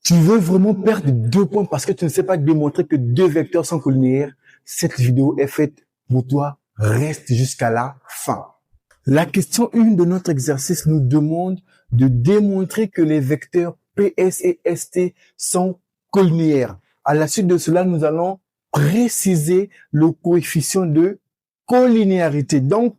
Tu veux vraiment perdre 2 points parce que tu ne sais pas démontrer que 2 vecteurs sont collinéaires. Cette vidéo est faite pour toi. Reste jusqu'à la fin. La question 1 de notre exercice nous demande de démontrer que les vecteurs PS et ST sont collinéaires. À la suite de cela, nous allons préciser le coefficient de collinéarité. Donc,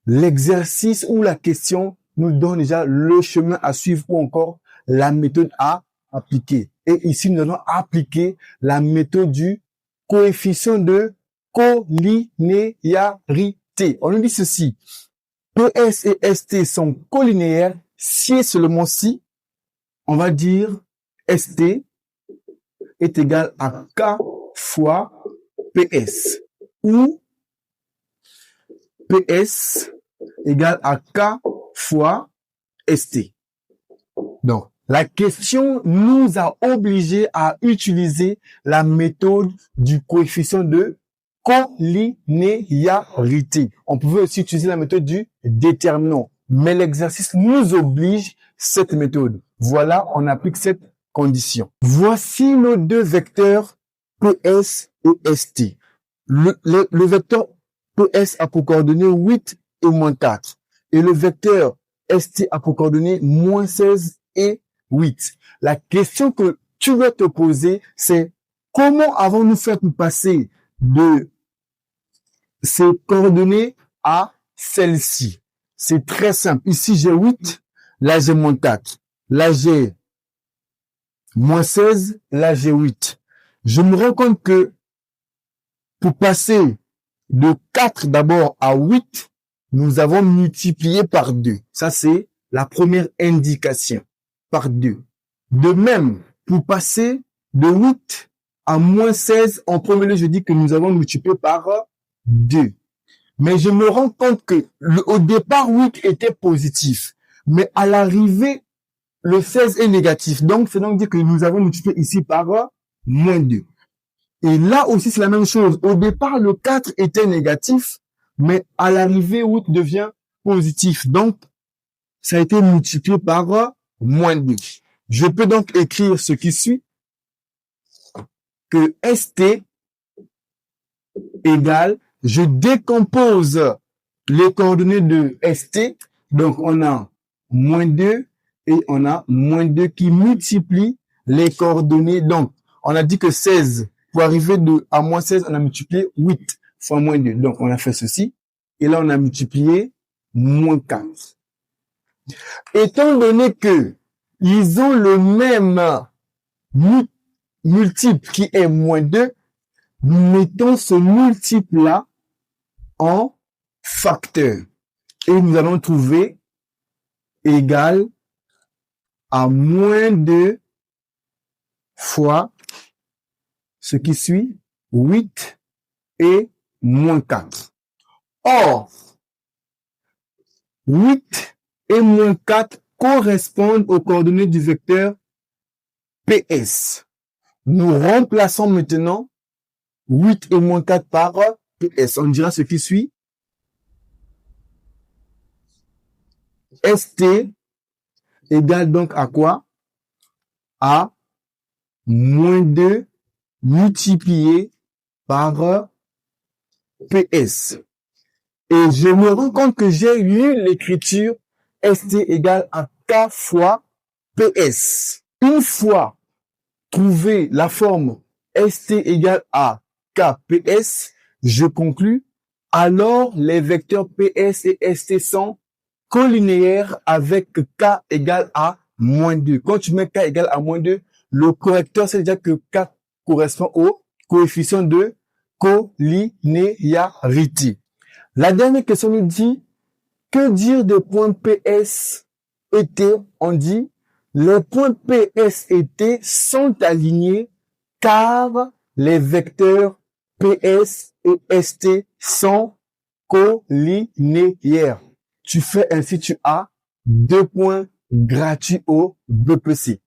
l'exercice ou la question nous donne déjà le chemin à suivre ou encore la méthode à appliquer. Et ici, nous allons appliquer la méthode du coefficient de collinéarité. On nous dit ceci. PS et ST sont collinéaires si et seulement si, on va dire, ST est égal à K fois PS. Ou PS égale à K fois ST. Donc, la question nous a obligés à utiliser la méthode du coefficient de collinéarité. On pouvait aussi utiliser la méthode du déterminant, mais l'exercice nous oblige cette méthode. Voilà, on applique cette condition. Voici nos 2 vecteurs PS et ST. Le vecteur PS a pour coordonnées 8 et moins 4. Et le vecteur ST a pour coordonnées moins 16 et 8. La question que tu vas te poser, c'est comment avons-nous fait pour passer de ces coordonnées à celles-ci? C'est très simple. Ici, j'ai 8, là, j'ai moins 4. Là, j'ai moins 16, là, j'ai 8. Je me rends compte que pour passer de 4 d'abord à 8, nous avons multiplié par 2. Ça, c'est la première indication. Par 2. De même, pour passer de 8 à moins 16, en premier lieu, je dis que nous avons multiplié par 2. Mais je me rends compte que au départ, 8 était positif. Mais à l'arrivée, le 16 est négatif. Donc, c'est donc dire que nous avons multiplié ici par moins 2. Et là aussi, c'est la même chose. Au départ, le 4 était négatif, mais à l'arrivée, 8 devient positif. Donc, ça a été multiplié par moins 2. Je peux donc écrire ce qui suit, que ST égale, je décompose les coordonnées de ST, donc on a moins 2 et on a moins 2 qui multiplient les coordonnées. Donc, on a dit que 16, pour arriver à moins 16, on a multiplié 8 fois moins 2. Donc, on a fait ceci. Et là, on a multiplié moins 4. Étant donné que ils ont le même multiple qui est moins 2, nous mettons ce multiple-là en facteur. Et nous allons trouver égal à moins 2 fois ce qui suit, 8 et moins 4. Or, 8 et moins 4 correspondent aux coordonnées du vecteur PS. Nous remplaçons maintenant 8 et moins 4 par PS. On dira ce qui suit. ST égale donc à quoi? À moins 2 multiplié par PS. Et je me rends compte que j'ai eu l'écriture ST égale à K fois PS. Une fois trouvé la forme ST égale à KPS, je conclus, alors les vecteurs PS et ST sont collinéaires avec K égale à moins 2. Quand tu mets K égale à moins 2, le correcteur, c'est déjà que K correspond au coefficient de collinéarité. La dernière question nous dit, que dire des points PS et T? On dit, les points PS et T sont alignés car les vecteurs PS et ST sont collinéaires. Tu fais ainsi, tu as 2 points gratuits au BPC.